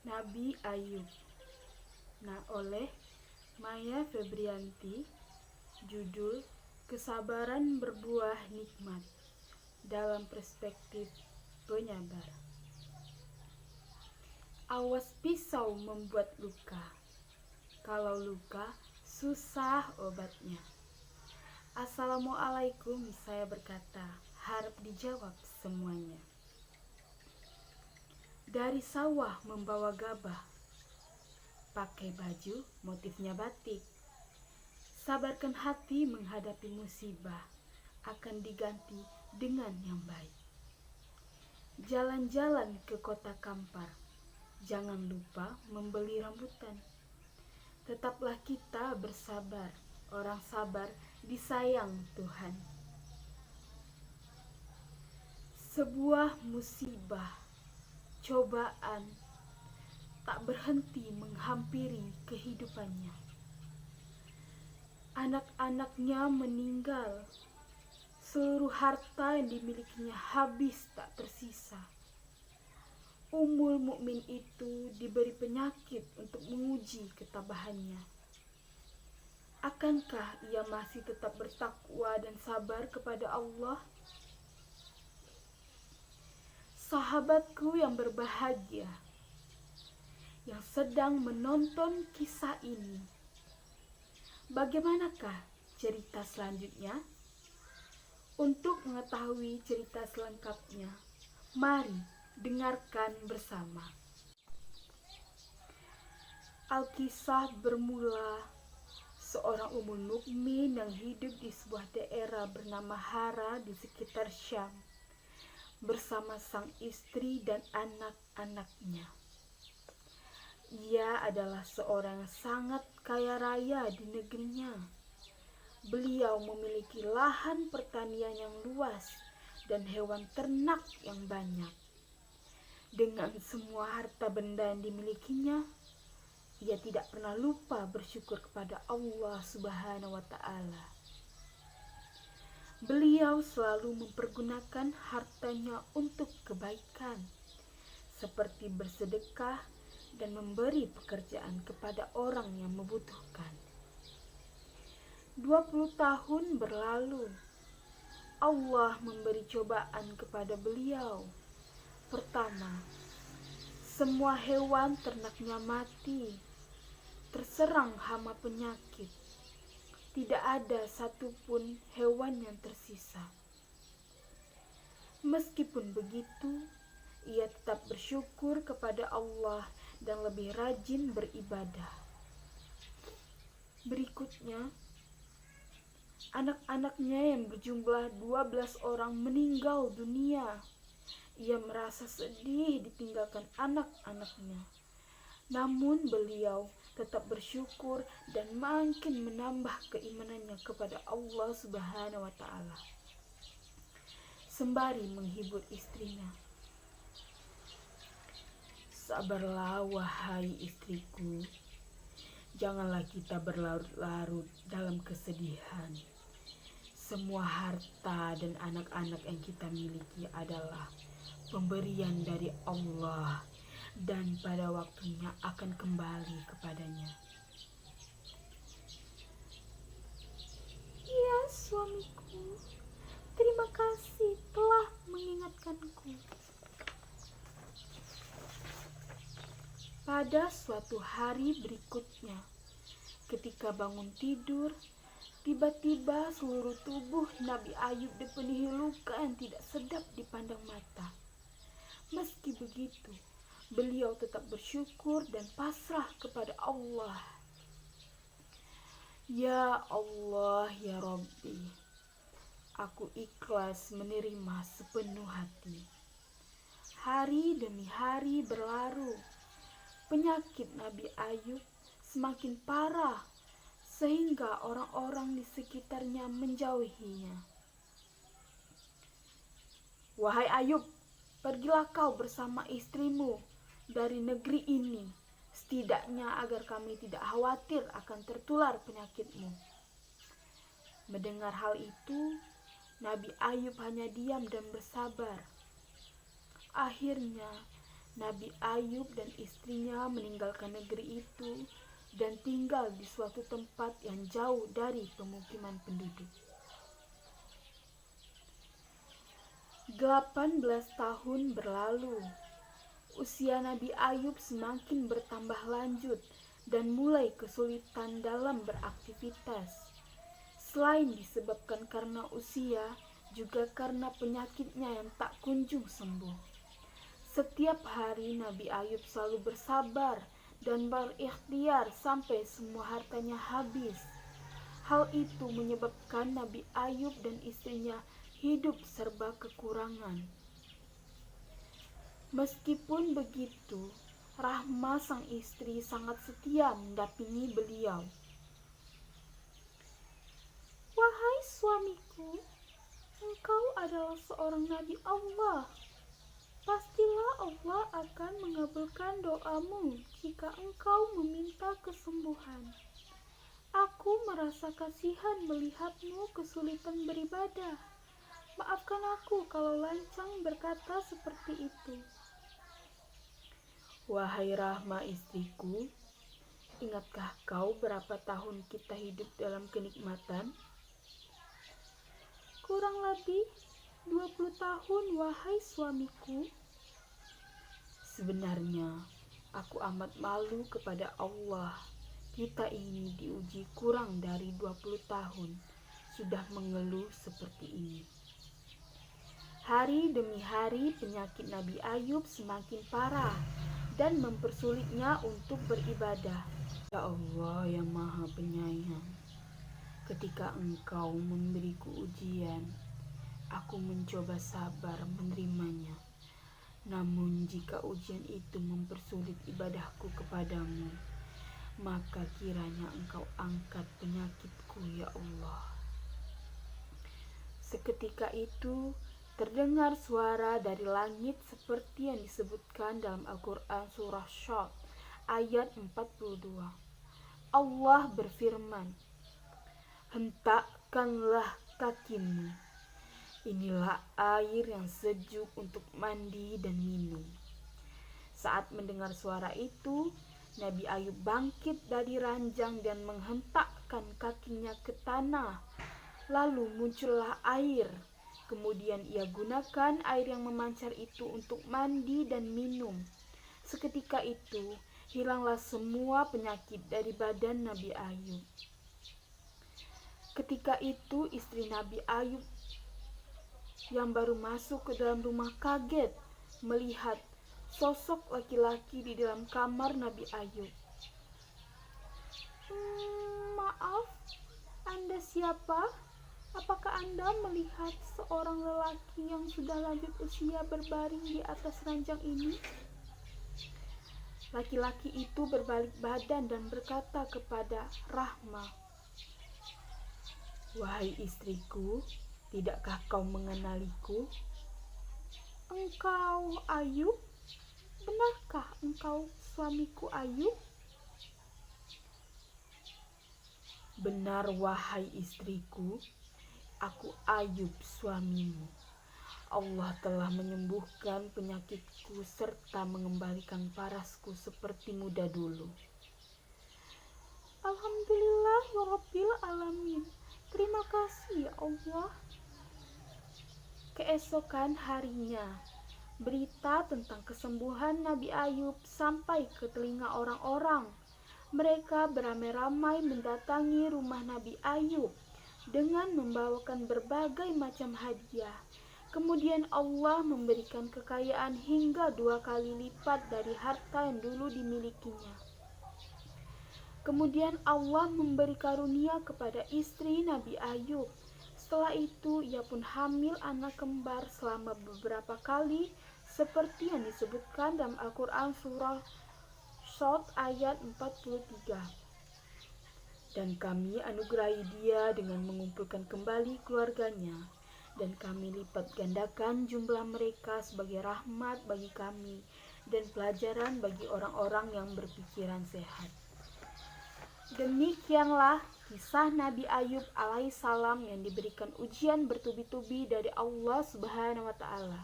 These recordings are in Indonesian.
Nabi Ayub. Oleh Maya Febrianti. Judul Kesabaran Berbuah Nikmat dalam Perspektif Penyabar. Awas pisau membuat luka. Kalau luka susah obatnya. Assalamualaikum, saya berkata, harap dijawab semuanya. Dari sawah membawa gabah, pakai baju motifnya batik. Sabarkan hati menghadapi musibah, akan diganti dengan yang baik. Jalan-jalan ke kota Kampar, jangan lupa membeli rambutan. Tetaplah kita bersabar, orang sabar disayang Tuhan. Sebuah musibah, cobaan, tak berhenti menghampiri kehidupannya. Anak-anaknya meninggal, seluruh harta yang dimilikinya habis tak tersisa. Ummul Mukmin itu diberi penyakit untuk menguji ketabahannya. Akankah ia masih tetap bertakwa dan sabar kepada Allah? Sahabatku yang berbahagia, yang sedang menonton kisah ini, bagaimanakah cerita selanjutnya? Untuk mengetahui cerita selengkapnya, mari dengarkan bersama. Alkisah bermula seorang ummul mukmin yang hidup di sebuah daerah bernama Hara di sekitar Syam bersama sang istri dan anak-anaknya. Ia adalah seorang yang sangat kaya raya di negerinya. Beliau memiliki lahan pertanian yang luas dan hewan ternak yang banyak. Dengan semua harta benda yang dimilikinya, ia tidak pernah lupa bersyukur kepada Allah Subhanahu wa Ta'ala. Beliau selalu mempergunakan hartanya untuk kebaikan, seperti bersedekah dan memberi pekerjaan kepada orang yang membutuhkan. 20 tahun berlalu, Allah memberi cobaan kepada beliau. Pertama, semua hewan ternaknya mati, terserang hama penyakit. Tidak ada satupun hewan yang tersisa. Meskipun begitu, ia tetap bersyukur kepada Allah dan lebih rajin beribadah. Berikutnya, anak-anaknya yang berjumlah 12 orang meninggal dunia. Ia merasa sedih ditinggalkan anak-anaknya. Namun beliau tetap bersyukur dan makin menambah keimanannya kepada Allah Subhanahu wa Ta'ala. Sembari menghibur istrinya. Sabarlah wahai istriku, janganlah kita berlarut-larut dalam kesedihan. Semua harta dan anak-anak yang kita miliki adalah pemberian dari Allah dan pada waktunya akan kembali kepadanya. Ya suamiku, terima kasih telah mengingatkanku. Pada suatu hari berikutnya, ketika bangun tidur, tiba-tiba seluruh tubuh Nabi Ayub dipenuhi luka yang tidak sedap dipandang mata. Meski begitu, beliau tetap bersyukur dan pasrah kepada Allah. Ya Allah, ya Rabbi, aku ikhlas menerima sepenuh hati. Hari demi hari berlalu. Penyakit Nabi Ayub semakin parah sehingga orang-orang di sekitarnya menjauhinya. Wahai Ayub, pergilah kau bersama istrimu dari negeri ini, setidaknya agar kami tidak khawatir akan tertular penyakitmu. Mendengar hal itu, Nabi Ayub hanya diam dan bersabar. Akhirnya, Nabi Ayub dan istrinya meninggalkan negeri itu dan tinggal di suatu tempat yang jauh dari pemukiman penduduk. 18 tahun berlalu. Usia Nabi Ayub semakin bertambah lanjut dan mulai kesulitan dalam beraktivitas. Selain disebabkan karena usia, juga karena penyakitnya yang tak kunjung sembuh. Setiap hari Nabi Ayub selalu bersabar dan berikhtiar sampai semua hartanya habis. Hal itu menyebabkan Nabi Ayub dan istrinya hidup serba kekurangan. Meskipun begitu, Rahma sang istri sangat setia mendampingi beliau. Wahai suamiku, engkau adalah seorang nabi Allah. Pastilah Allah akan mengabulkan doamu jika engkau meminta kesembuhan. Aku merasa kasihan melihatmu kesulitan beribadah. Maafkan aku kalau lancang berkata seperti itu. Wahai Rahma istriku, ingatkah kau berapa tahun kita hidup dalam kenikmatan? Kurang lebih 20 tahun, wahai suamiku. Sebenarnya, aku amat malu kepada Allah. Kita ini diuji kurang dari 20 tahun, sudah mengeluh seperti ini. Hari demi hari penyakit Nabi Ayub semakin parah dan mempersulitnya untuk beribadah. Ya Allah yang Maha Penyayang, ketika Engkau memberiku ujian, aku mencoba sabar menerimanya. Namun jika ujian itu mempersulit ibadahku kepadamu, maka kiranya Engkau angkat penyakitku ya Allah. Seketika itu terdengar suara dari langit seperti yang disebutkan dalam Al-Quran surah Syad ayat 42. Allah berfirman, hentakkanlah kakimu. Inilah air yang sejuk untuk mandi dan minum. Saat mendengar suara itu, Nabi Ayub bangkit dari ranjang dan menghentakkan kakinya ke tanah. Lalu muncullah air. Kemudian ia gunakan air yang memancar itu untuk mandi dan minum. Seketika itu, hilanglah semua penyakit dari badan Nabi Ayub. Ketika itu istri Nabi Ayub yang baru masuk ke dalam rumah kaget melihat sosok laki-laki di dalam kamar Nabi Ayub. Maaf, Anda siapa? Apakah Anda melihat seorang lelaki yang sudah lanjut usia berbaring di atas ranjang ini? Laki-laki itu berbalik badan dan berkata kepada Rahma, wahai istriku, tidakkah kau mengenaliku? Engkau Ayub? Benarkah engkau suamiku Ayub? Benar wahai istriku, aku Ayub suamimu. Allah telah menyembuhkan penyakitku serta mengembalikan parasku seperti muda dulu. Alhamdulillah ya Rabbil Alamin. Terima kasih ya Allah. Keesokan harinya, berita tentang kesembuhan Nabi Ayub sampai ke telinga orang-orang. Mereka beramai-ramai mendatangi rumah Nabi Ayub dengan membawakan berbagai macam hadiah. Kemudian Allah memberikan kekayaan hingga 2 kali lipat dari harta yang dulu dimilikinya. Kemudian Allah memberi karunia kepada istri Nabi Ayub. Setelah itu ia pun hamil anak kembar selama beberapa kali seperti yang disebutkan dalam Al-Quran surah Syad ayat 43. Dan kami anugerahi dia dengan mengumpulkan kembali keluarganya, dan kami lipat gandakan jumlah mereka sebagai rahmat bagi kami dan pelajaran bagi orang-orang yang berpikiran sehat. Demikianlah kisah Nabi Ayub alaihissalam yang diberikan ujian bertubi-tubi dari Allah Subhanahu wa Ta'ala.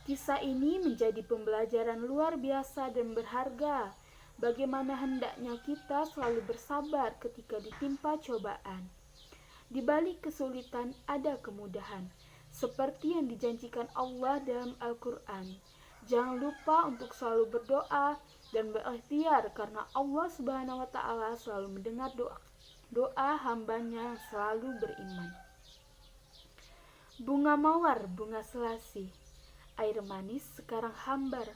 Kisah ini menjadi pembelajaran luar biasa dan berharga. Bagaimana hendaknya kita selalu bersabar ketika ditimpa cobaan. Di balik kesulitan ada kemudahan, seperti yang dijanjikan Allah dalam Al-Quran. Jangan lupa untuk selalu berdoa dan berikhtiar karena Allah Subhanahu wa Ta'ala selalu mendengar doa hambanya yang selalu beriman. Bunga mawar, bunga selasih, air manis sekarang hambar.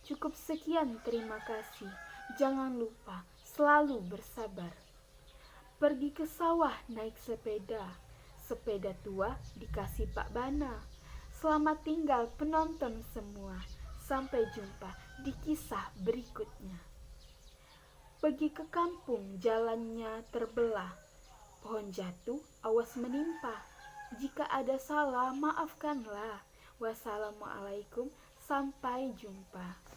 Cukup sekian, terima kasih. Jangan lupa selalu bersabar. Pergi ke sawah naik sepeda. Sepeda tua dikasih Pak Bana. Selamat tinggal penonton semua. Sampai jumpa di kisah berikutnya. Pergi ke kampung, jalannya terbelah. Pohon jatuh, awas menimpa. Jika ada salah, maafkanlah. Wassalamualaikum, sampai jumpa.